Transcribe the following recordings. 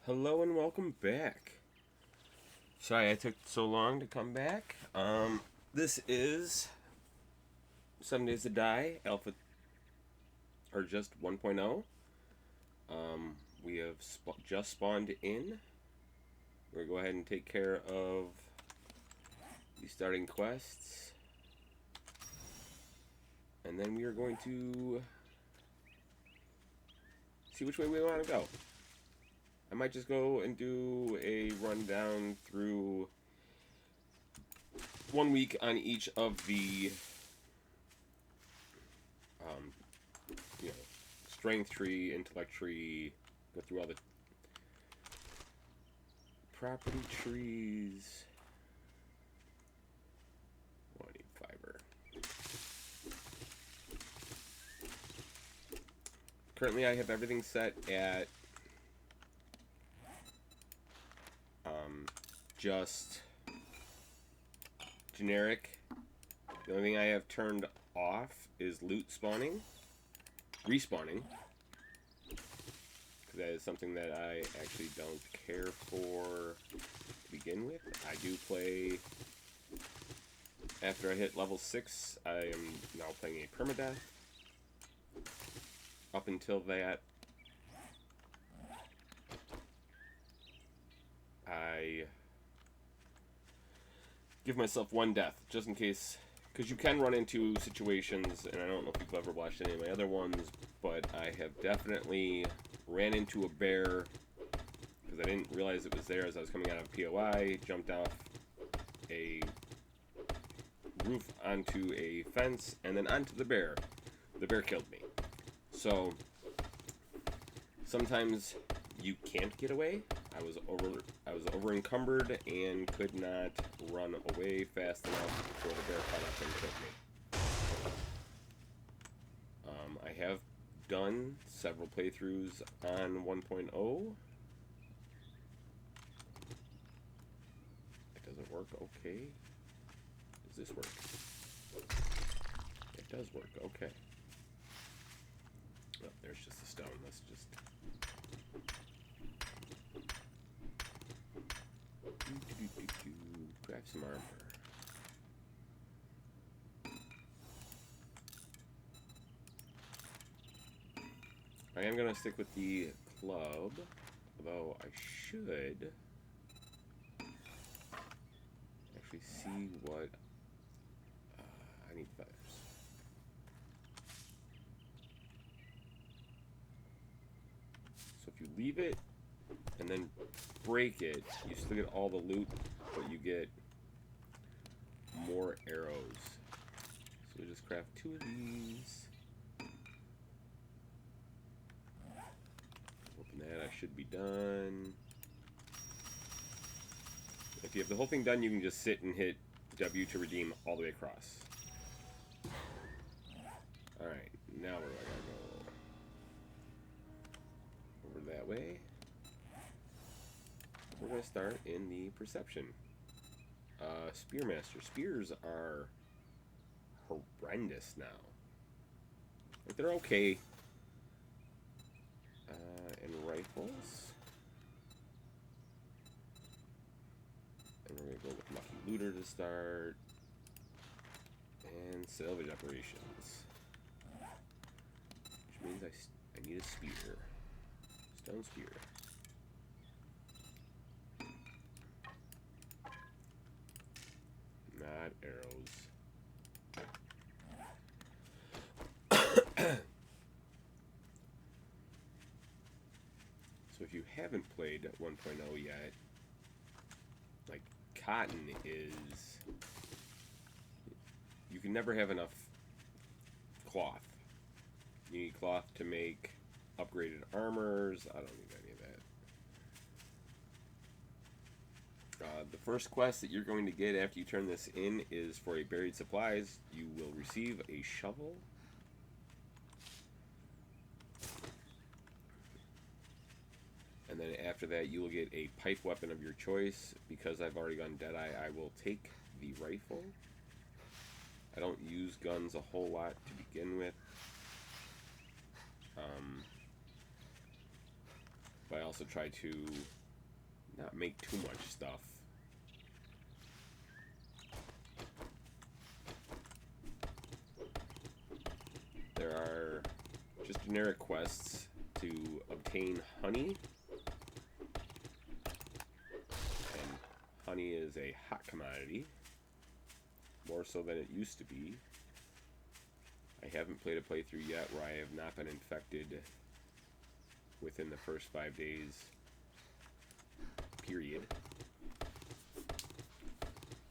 Hello and welcome back. Sorry I took so long to come back. This is 7 Days to Die Alpha, or just 1.0. We have just spawned in. We're going to go ahead and take care of the starting quests. And then we are going to see which way we want to go. I might just go and do a rundown through 1 week on each of the you know, strength tree, intellect tree, go through all the property trees. Oh, I need fiber. Currently I have everything set at just generic. The only thing I have turned off is loot spawning, respawning, because that is something that I actually don't care for to begin with. I do play, after I hit level 6, I am now playing a permadeath. Up until that, I give myself 1 death, just in case, because you can run into situations, and I don't know if you've ever watched any of my other ones, but I have definitely ran into a bear, because I didn't realize it was there as I was coming out of POI, jumped off a roof onto a fence, and then onto the bear. The bear killed me. So, sometimes you can't get away. I was over encumbered and could not run away fast enough before the bear caught up and killed me. I have done several playthroughs on 1.0. It doesn't work. Okay. Does this work? It does work. Okay. Oh, there's just a stone. Let's just grab some armor. I am going to stick with the club, although I should actually see what I need feathers. So if you leave it and then break it, you still get all the loot, but you get more arrows. So we just craft 2 of these. Open that, I should be done. If you have the whole thing done, you can just sit and hit W to redeem all the way across. Alright, now where do I gotta go? Over that way. We're gonna start in the perception. Spearmaster. Spears are horrendous now. Like, they're okay. And rifles. And we're gonna go with Lucky Looter to start. And salvage operations. Which means I need a spear. Stone spear. Not arrows. So if you haven't played 1.0 yet, like, cotton is... You can never have enough cloth. You need cloth to make upgraded armors. I don't need any of that. The first quest that you're going to get after you turn this in is for a buried supplies. You will receive a shovel. And then after that, you will get a pipe weapon of your choice. Because I've already gone Deadeye, I will take the rifle. I don't use guns a whole lot to begin with. but I also try to not make too much stuff. There are just generic quests to obtain honey. And honey is a hot commodity. More so than it used to be. I haven't played a playthrough yet where I have not been infected within the first 5 days. Period.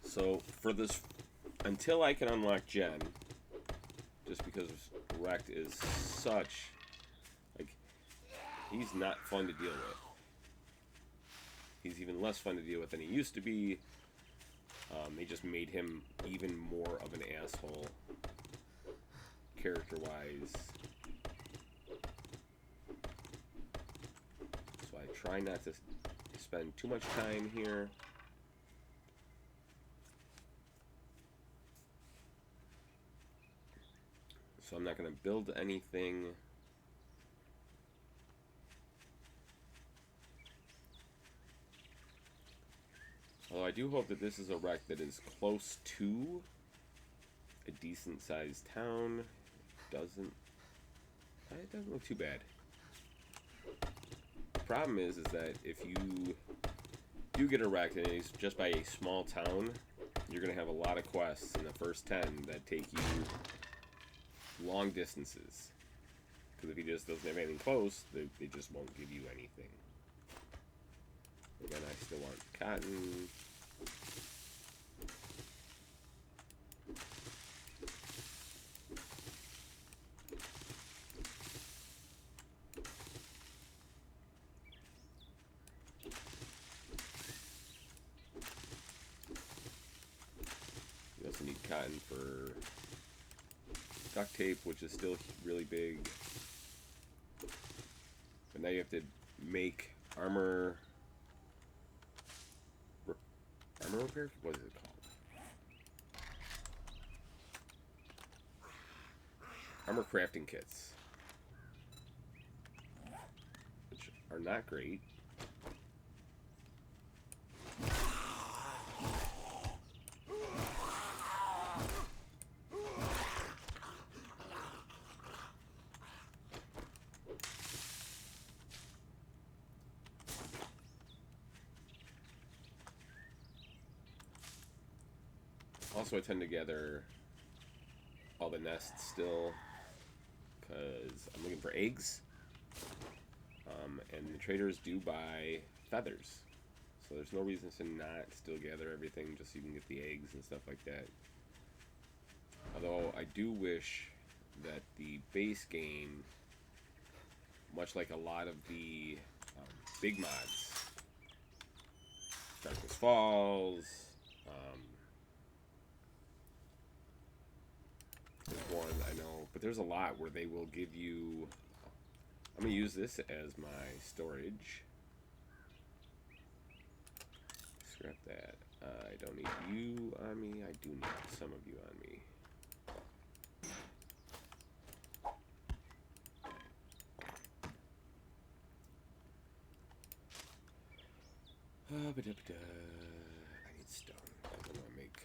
So for this, until I can unlock Jen, just because Rekt is such, like, he's not fun to deal with. He's even less fun to deal with than he used to be. They just made him even more of an asshole, character-wise. So I try not to spend too much time here. So I'm not going to build anything. Although I do hope that this is a Rekt that is close to a decent sized town. It doesn't look too bad. The problem is that if you do get a Rekt and it's just by a small town, you're going to have a lot of quests in the first 10 that take you long distances. Because if he just doesn't have anything close, they just won't give you anything. Again, I still want cotton. We also need cotton for duct tape, which is still really big. But now you have to make armor repair? What is it called? Armor crafting kits. Which are not great. Also, I tend to gather all the nests still because I'm looking for eggs. And the traders do buy feathers. So there's no reason to not still gather everything just so you can get the eggs and stuff like that. Although I do wish that the base game, much like a lot of the big mods, Darkness Falls, there's one I know, but there's a lot where they will give you. I'm gonna use this as my storage. Scrap that. I don't need you on me. I do need some of you on me. I need stone. I don't want to make.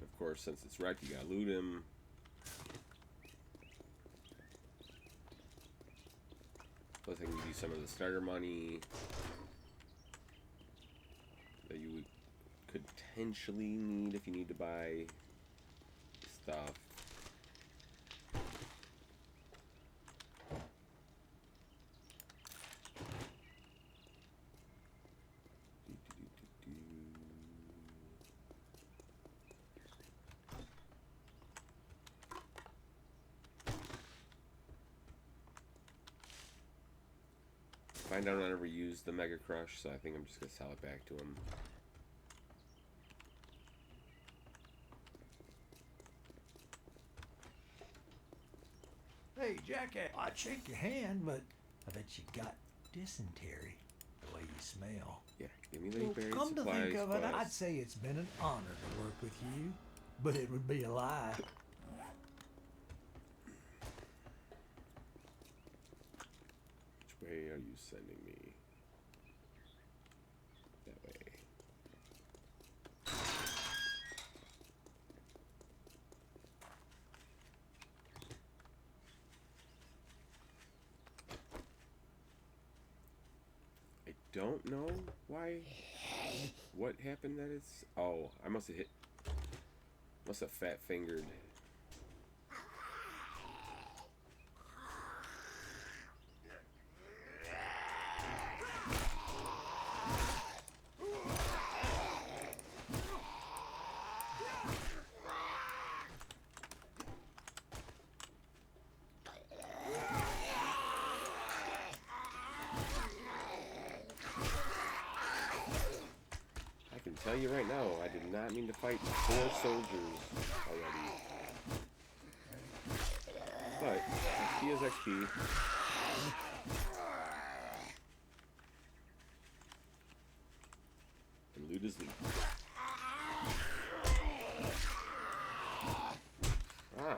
Of course, since it's Rekt, you gotta loot him. Plus, I can give you some of the starter money that you would could potentially need if you need to buy stuff. Find out I never used the Mega Crush, so I think I'm just gonna sell it back to him. Hey, Jackass! I'd shake your hand, but I bet you got dysentery the way you smell. Yeah, give me the buried Come to supplies, think of it, boss. I'd say it's been an honor to work with you, but it would be a lie. Which way are you sending me? That way. I don't know why. What happened that it's... Oh, I must have hit... Must have fat fingered. I can tell you right now, I did not mean to fight 4 soldiers already. But XP is XP. And loot is loot. Ah.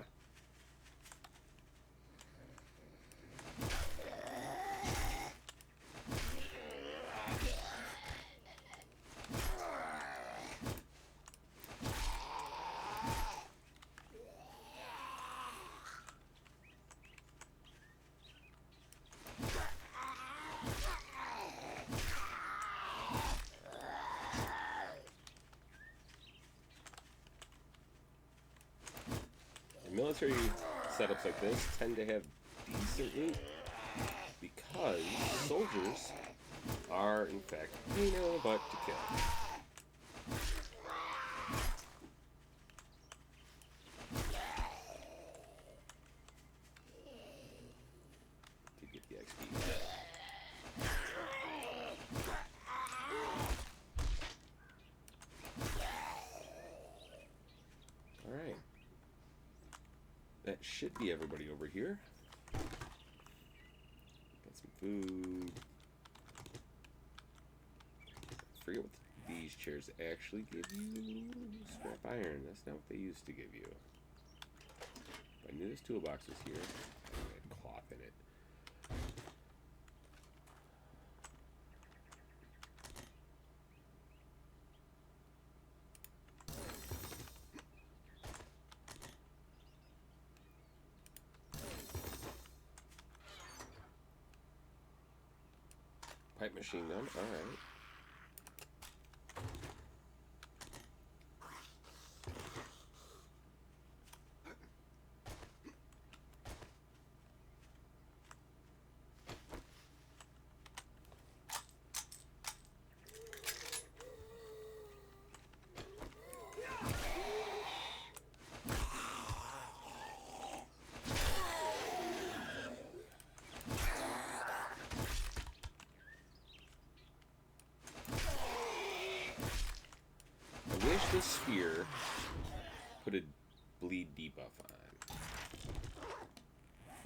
Military setups like this tend to have decent loot because soldiers are, in fact, pain in the butt to kill. To get the XP. Alright. That should be everybody over here. Got some food. I forget what these chairs actually give you. Scrap iron. That's not what they used to give you. But I knew this toolbox was here. It had cloth in it. Pipe machine gun, alright. I wish this sphere put a bleed debuff on.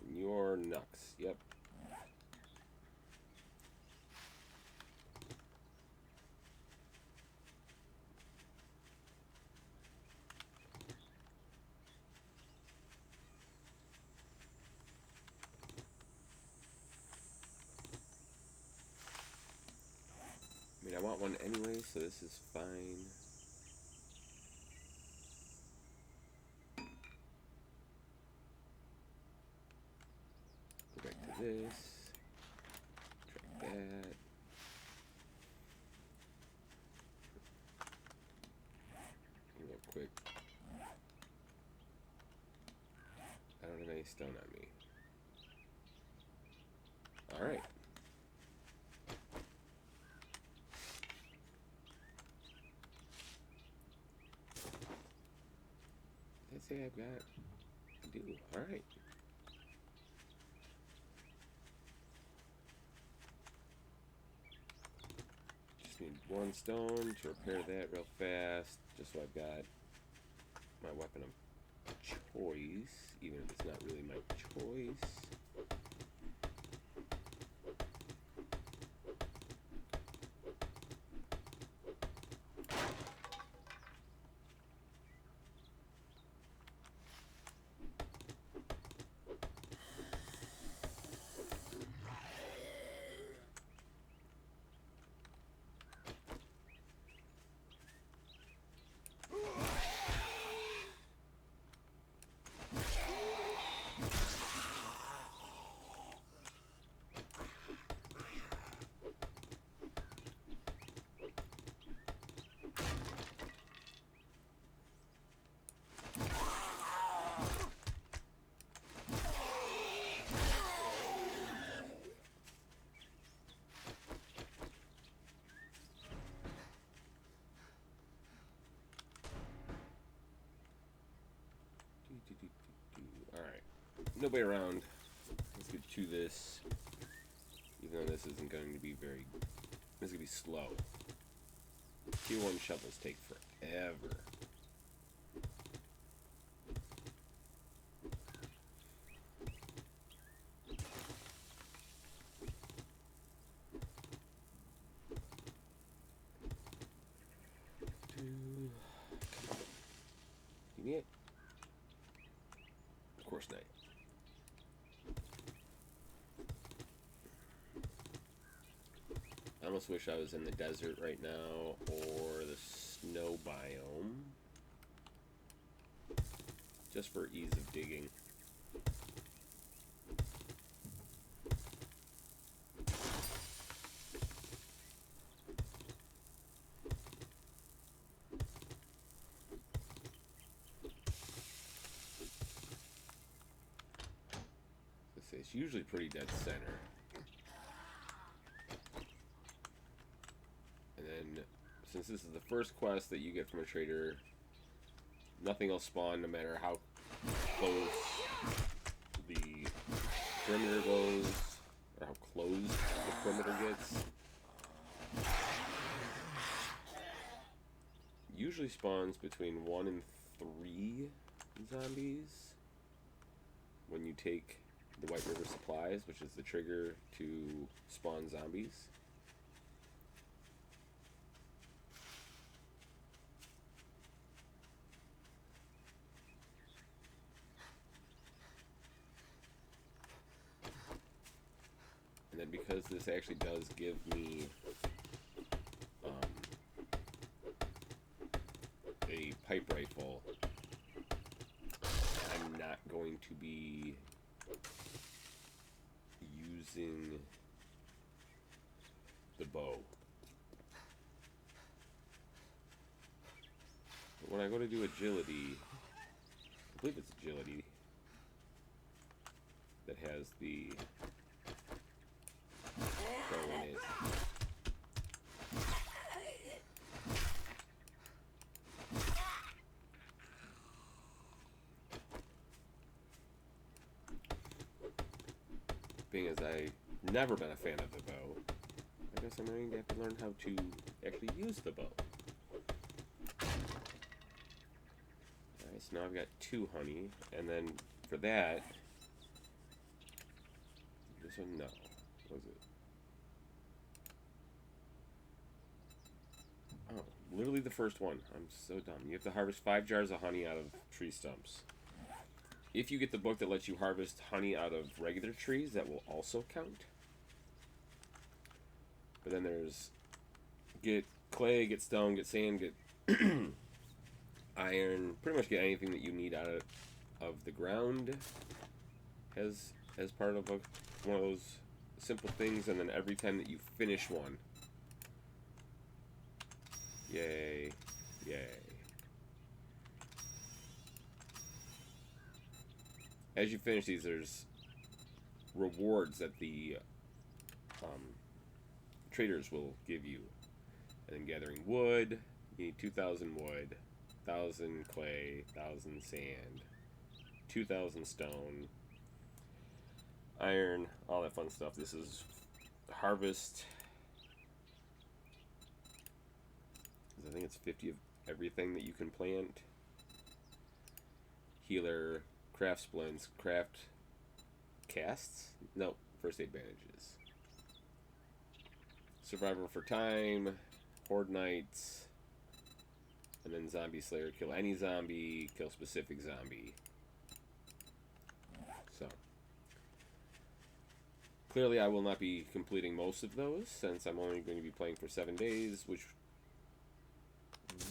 And you're Nux, yep. I mean, I want one anyway, so this is fine. Go back to this. Track that. Real quick. I don't have any stone on me. Alright. Let's say I've got... I do. Alright. Just need 1 stone to repair that real fast, just so I've got my weapon of choice, even if it's not really my choice. nobody around. Let's get to this. Even though this isn't going to be very... This is going to be slow. Tier 1 shovels take forever. Give me it. Of course not. I almost wish I was in the desert right now or the snow biome. Just for ease of digging. It's usually pretty dead center. And then, since this is the first quest that you get from a trader, nothing will spawn no matter how close the perimeter goes, or how close the perimeter gets. Usually spawns between 1 and 3 zombies when you take the White River supplies, which is the trigger to spawn zombies. And then because this actually does give me a pipe rifle, I'm not going to be using the bow. But when I go to do agility, I believe it's agility that has the bow in it. Being as I've never been a fan of the bow, I guess I'm going to have to learn how to actually use the bow. Alright, so now I've got 2 honey, and then for that, this one, no. What was it? Oh, literally the first one. I'm so dumb. You have to harvest 5 jars of honey out of tree stumps. If you get the book that lets you harvest honey out of regular trees, that will also count. But then there's get clay, get stone, get sand, get iron, pretty much get anything that you need out of the ground as part of one of those simple things. And then every time that you finish one, yay, yay. As you finish these, there's rewards that the traders will give you. And then gathering wood, you need 2,000 wood, 1,000 clay, 1,000 sand, 2,000 stone, iron, all that fun stuff. This is harvest. I think it's 50 of everything that you can plant. Healer, craft splints, craft casts? No, first aid bandages. Survivor for time, horde knights, and then zombie slayer, kill any zombie, kill specific zombie. So, clearly I will not be completing most of those since I'm only going to be playing for 7 days, which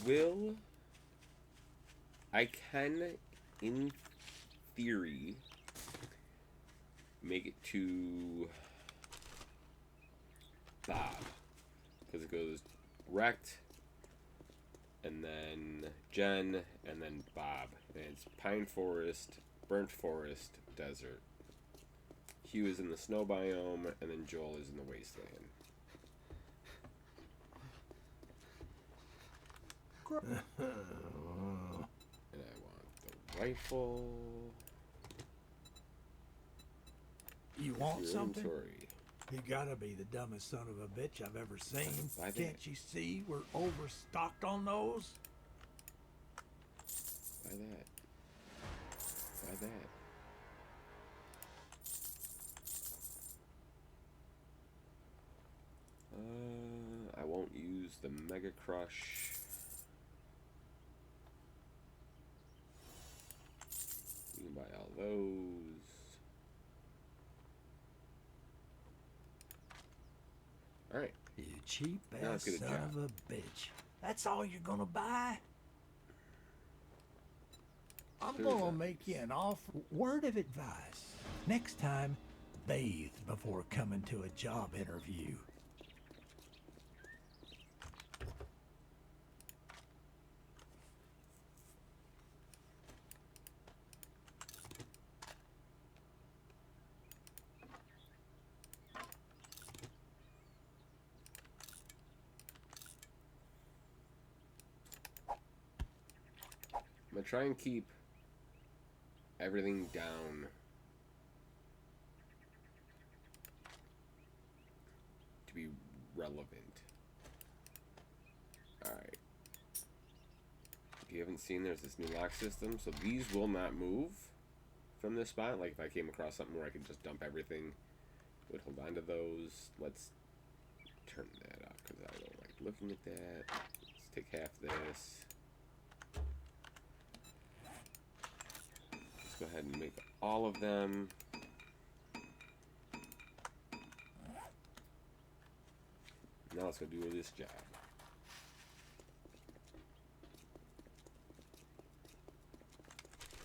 will... I can, in theory, make it to Bob, because it goes Wrecked, and then Jen, and then Bob, and it's Pine Forest, Burnt Forest, Desert. Hugh is in the snow biome, and then Joel is in the wasteland. And I want the rifle. You want Your something? inventory. You gotta be the dumbest son of a bitch I've ever seen. Buy that. Can't you see we're overstocked on those? Buy that. Buy that. I won't use the Mega Crush. You can buy all those. Alright. You cheap Now ass let's get a son job. of a bitch. That's all you're gonna buy? I'm Here's gonna that. make you an offer. Word of advice. Next time, bathe before coming to a job interview. I'm gonna try and keep everything down to be relevant. Alright. If you haven't seen, there's this new lock system, so these will not move from this spot. Like if I came across something where I could just dump everything, it would hold on to those. Let's turn that off because I don't like looking at that. Let's take half this. Let's go ahead and make all of them. Now let's go do this job.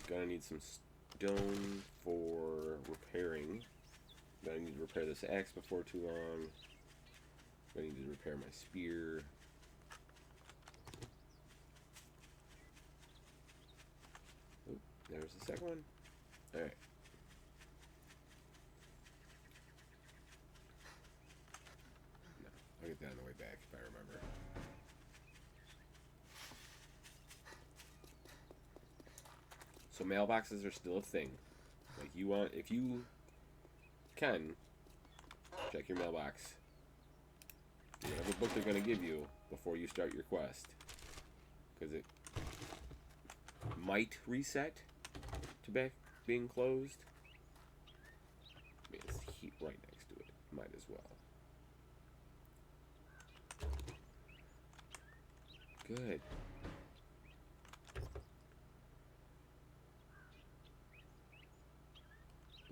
Gonna need some stone for repairing. Gonna need to repair this axe before too long. Gonna need to repair my spear. Oop, there's the second one. Alright. No, I'll get that on the way back if I remember. So mailboxes are still a thing. Like you want, if you can, check your mailbox. Whatever book they're gonna give you before you start your quest, because it might reset to back being closed. I mean, it's heat right next to it. Might as well. Good.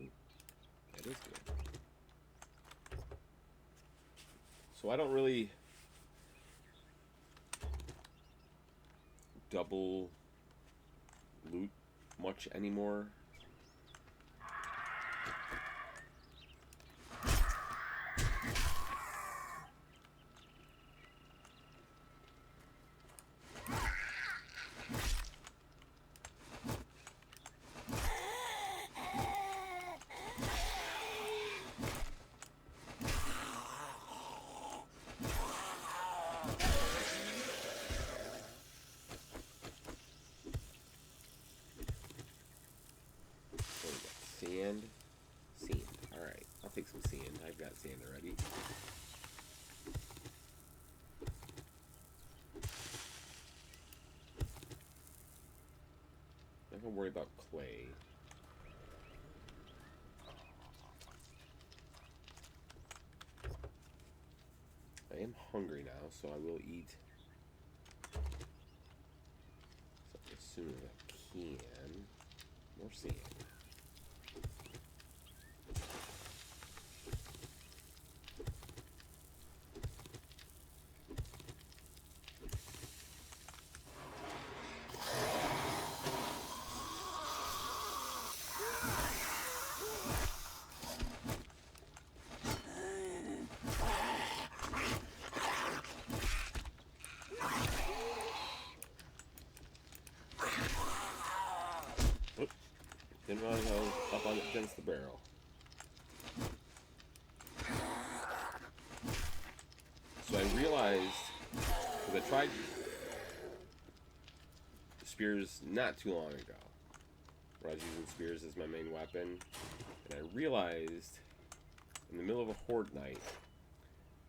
Ooh, that is good. So I don't really double loot much anymore. What is that? Sand? Sand. Alright, I'll take some sand. I've got sand already. Not gonna worry about clay. I am hungry now, so I will eat something as soon as I can. More sand. Oop. Didn't realize I was up on against the barrel. So I realized, because I tried spears not too long ago, where I was using spears as my main weapon, and I realized in the middle of a horde night,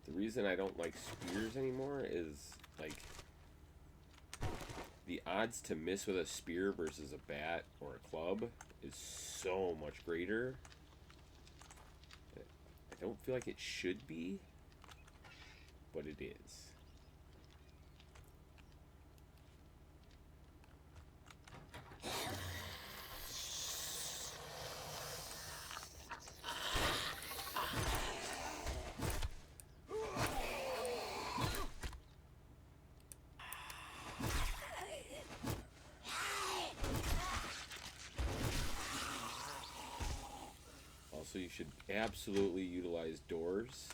the reason I don't like spears anymore is, like, the odds to miss with a spear versus a bat or a club is so much greater. I don't feel like it should be, but it is. Also, you should absolutely utilize doors,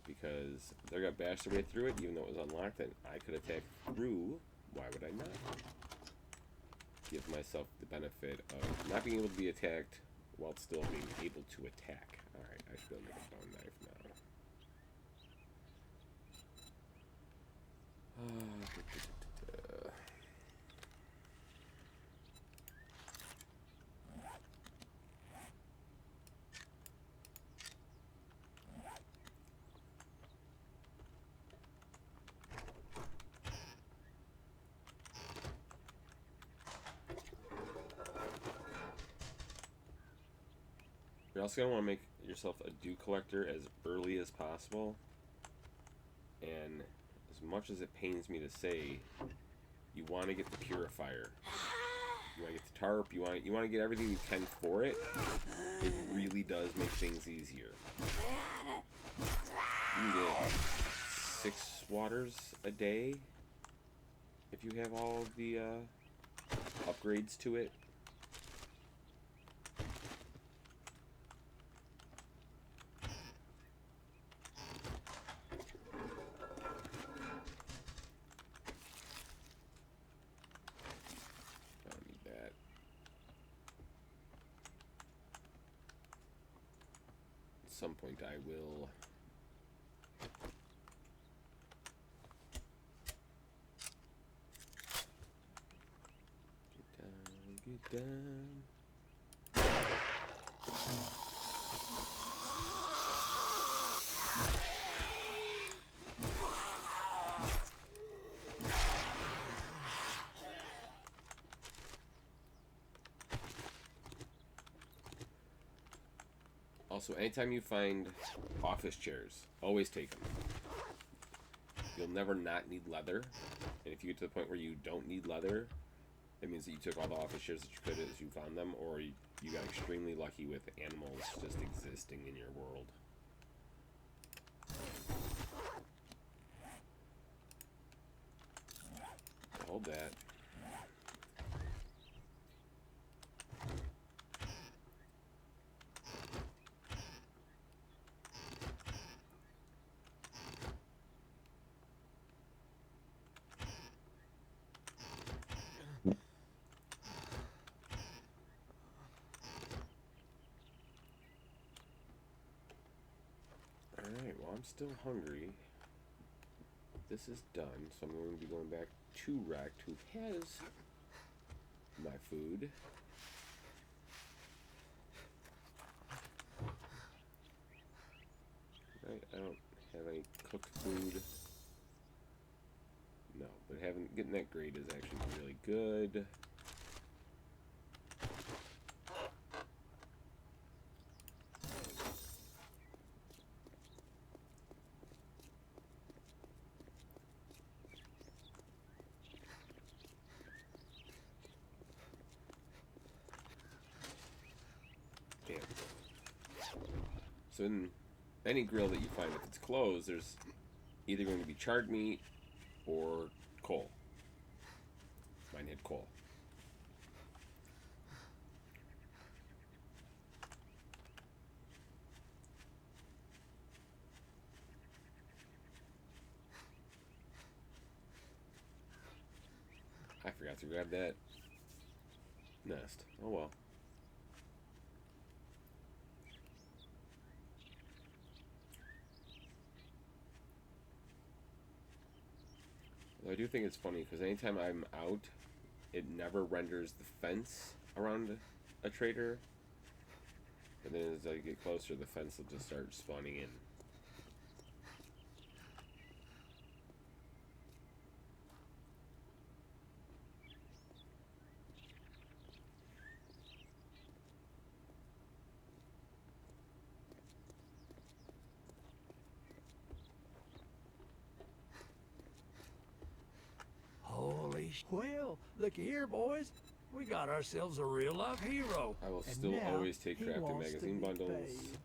because they're gonna bash their way through it, even though it was unlocked, and I could attack through. Why would I not? Give myself the benefit of not being able to be attacked while still being able to attack. Alright, I should be able to make a bone knife now. You're also going to want to make yourself a dew collector as early as possible. And as much as it pains me to say, you want to get the purifier. You want to get the tarp, you want to get everything you can for it. It really does make things easier. You can get 6 waters a day if you have all of the upgrades to it. At some point I will get down. Also, anytime you find office chairs, always take them. You'll never not need leather. And if you get to the point where you don't need leather, it means that you took all the office chairs that you could as you found them, or you got extremely lucky with animals just existing in your world. Hold that. Alright, well, I'm still hungry. This is done, so I'm going to be going back to Rekt, who has my food. Right, I don't have any cooked food. No, but getting that grade is actually really good. Damn. So in any grill that you find, if it's closed, there's either going to be charred meat or coal. Mine had coal. I forgot to grab that nest. Oh well. I do think it's funny because anytime I'm out, it never renders the fence around a trader. And then as I get closer, the fence will just start spawning in. Well, looky here, boys. We got ourselves a real-life hero. I will And still now always take he crafting wants to magazine be bundles. paid.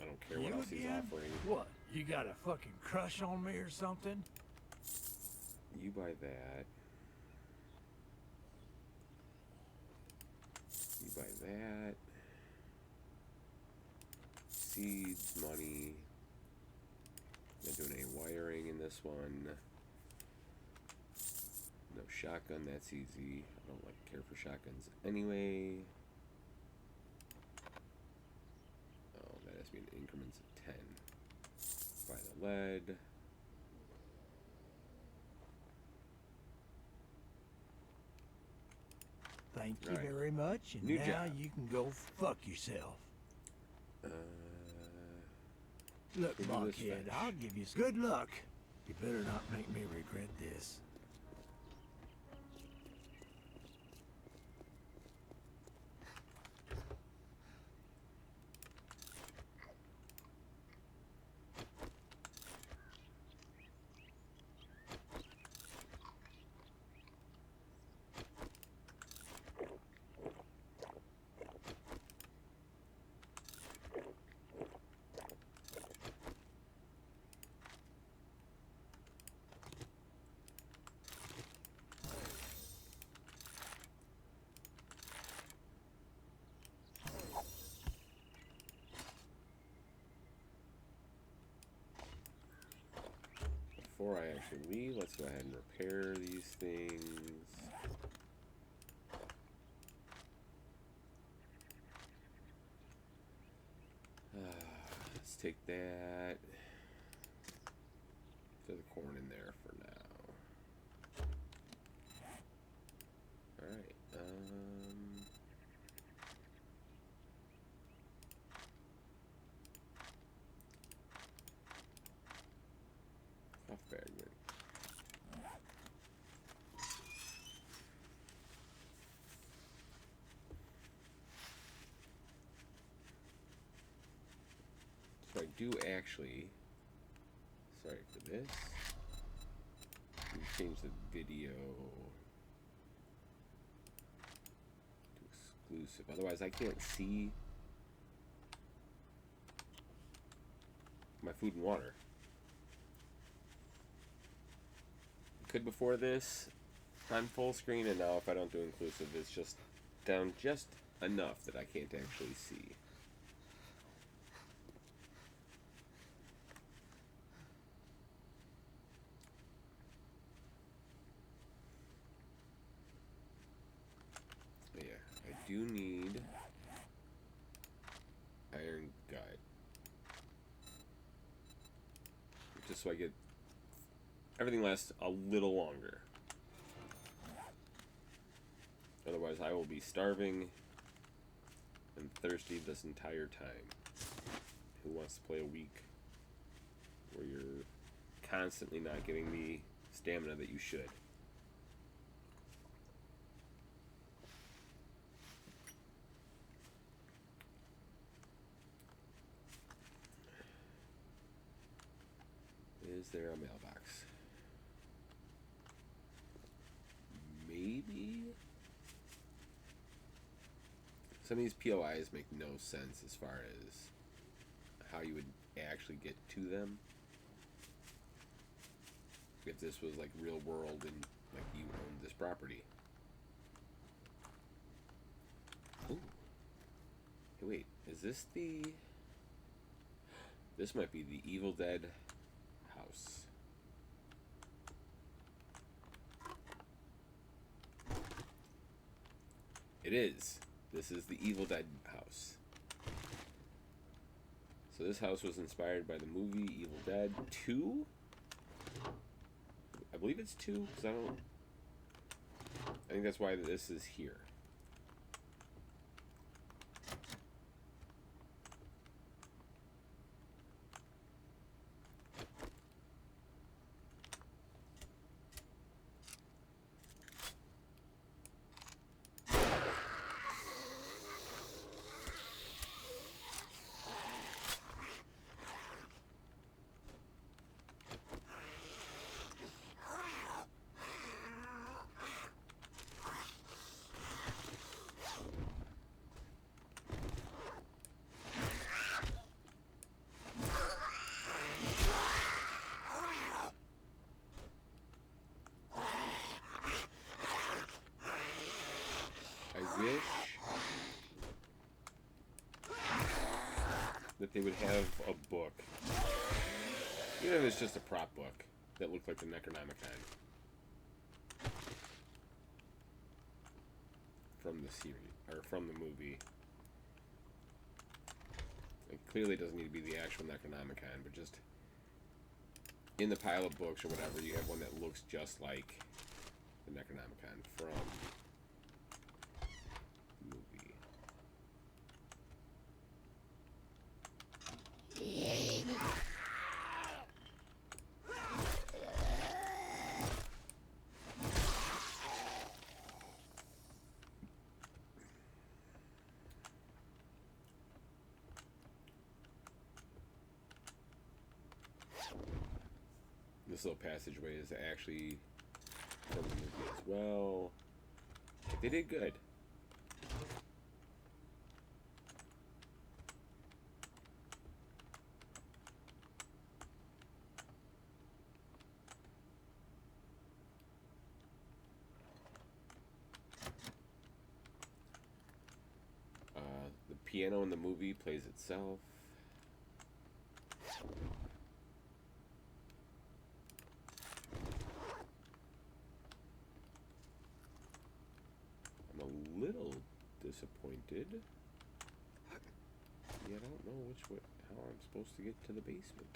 I don't care what You else he's again? offering. What? You got a fucking crush on me or something? You buy that. You buy that. Seeds, money. Not doing any wiring in this one. No shotgun, that's easy. I don't like care for shotguns anyway. Oh, that has to be in increments of 10. Buy the lead. Thank you Right. very much, and New now job. you can go fuck yourself. Look, we'll do this Blockhead, fetch. I'll give you good luck. You better not make me regret this. Before I actually leave, let's go ahead and repair these things. Let's take that. Throw the corn in there for now. Alright, off fragment. So I do actually, sorry for this, change the video to exclusive, otherwise I can't see my food and water. Could before this on full screen, and now if I don't do inclusive, it's just down just enough that I can't actually see. But yeah, I do need iron gut, just so I get everything lasts a little longer. Otherwise, I will be starving and thirsty this entire time. Who wants to play a week where you're constantly not getting the stamina that you should? Is there a mailbox? Maybe? Some of these POIs make no sense as far as how you would actually get to them. If this was like real world and like you owned this property. Ooh. Hey, wait, is this the... This might be the Evil Dead house. It is. This is the Evil Dead house. So this house was inspired by the movie Evil Dead 2? I believe it's 2, because I think that's why this is here. they would have a book, even if it's just a prop book, that looked like the Necronomicon from the series, or from the movie. It clearly doesn't need to be the actual Necronomicon, but just in the pile of books or whatever, you have one that looks just like the Necronomicon from the movie. This little passageway is actually from the movie as well. They did good. The piano in the movie plays itself. I'm a little disappointed. Yeah, I don't know how I'm supposed to get to the basement.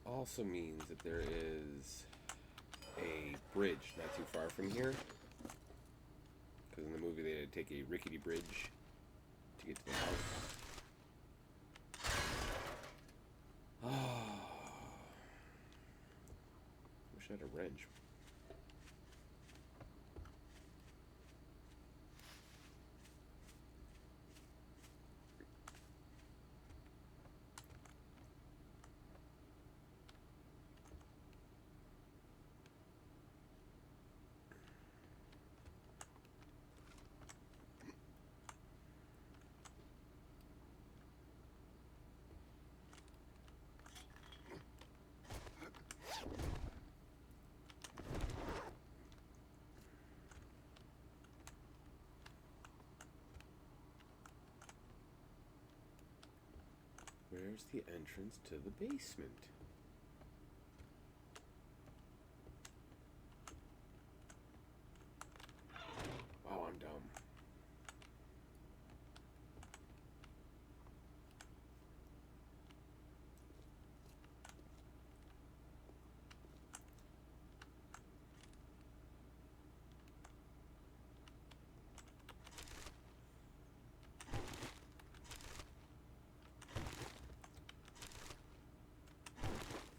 Also means that there is a bridge not too far from here, because in the movie they had to take a rickety bridge to get to the house. Wish I had a wrench. Where's the entrance to the basement? Oh, I'm dumb.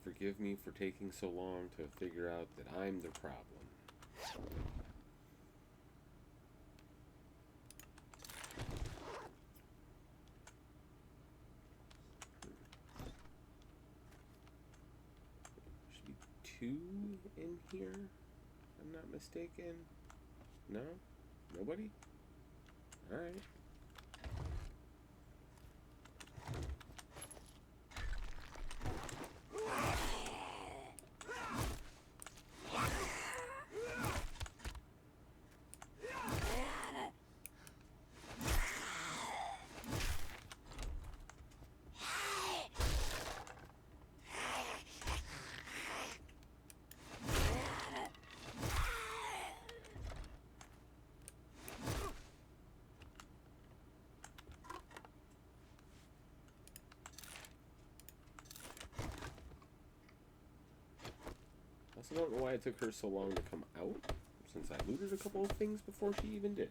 Forgive me for taking so long to figure out that I'm the problem. Should be two in here, if I'm not mistaken. No? Nobody? Alright. I also don't know why it took her so long to come out, since I looted a couple of things before she even did.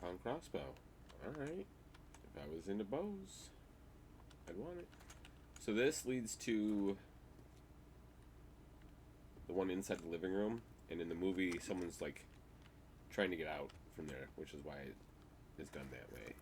compound crossbow. Alright. If I was into bows, I'd want it. So this leads to the one inside the living room, and in the movie someone's like trying to get out from there, which is why it is done that way.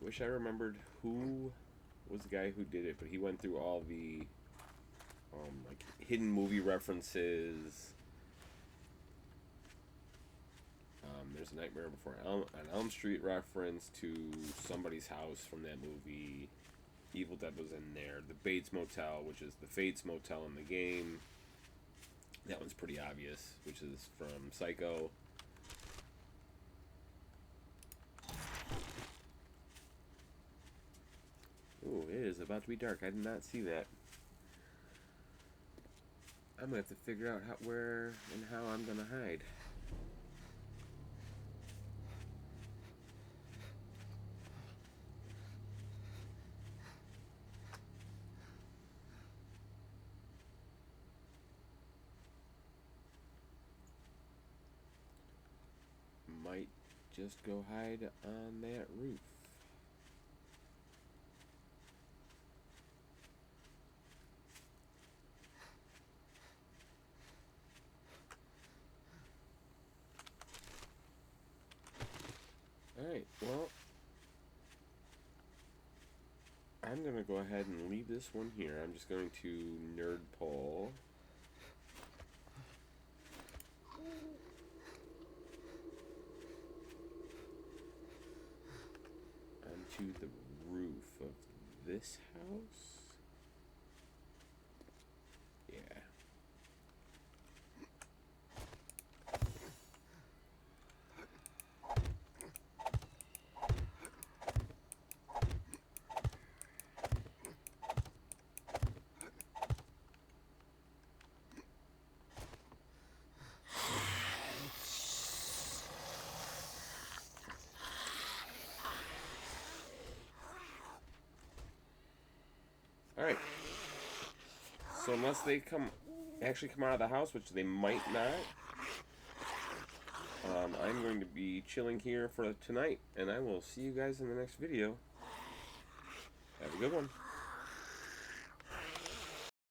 Wish I remembered who was the guy who did it, but he went through all the like hidden movie references. There's a Nightmare Before an Elm Street reference to somebody's house from that movie. Evil Dead was in there. The Bates Motel, which is the Fates Motel in the game. That one's pretty obvious, which is from Psycho. Ooh, it is about to be dark. I did not see that. I'm gonna have to figure out where and how I'm gonna hide. Might just go hide on that roof. Alright, well, I'm going to go ahead and leave this one here. I'm just going to nerd pull. Onto the roof of this house. Yeah. Alright. So unless they actually come out of the house, which they might not, I'm going to be chilling here for tonight, and I will see you guys in the next video. Have a good one.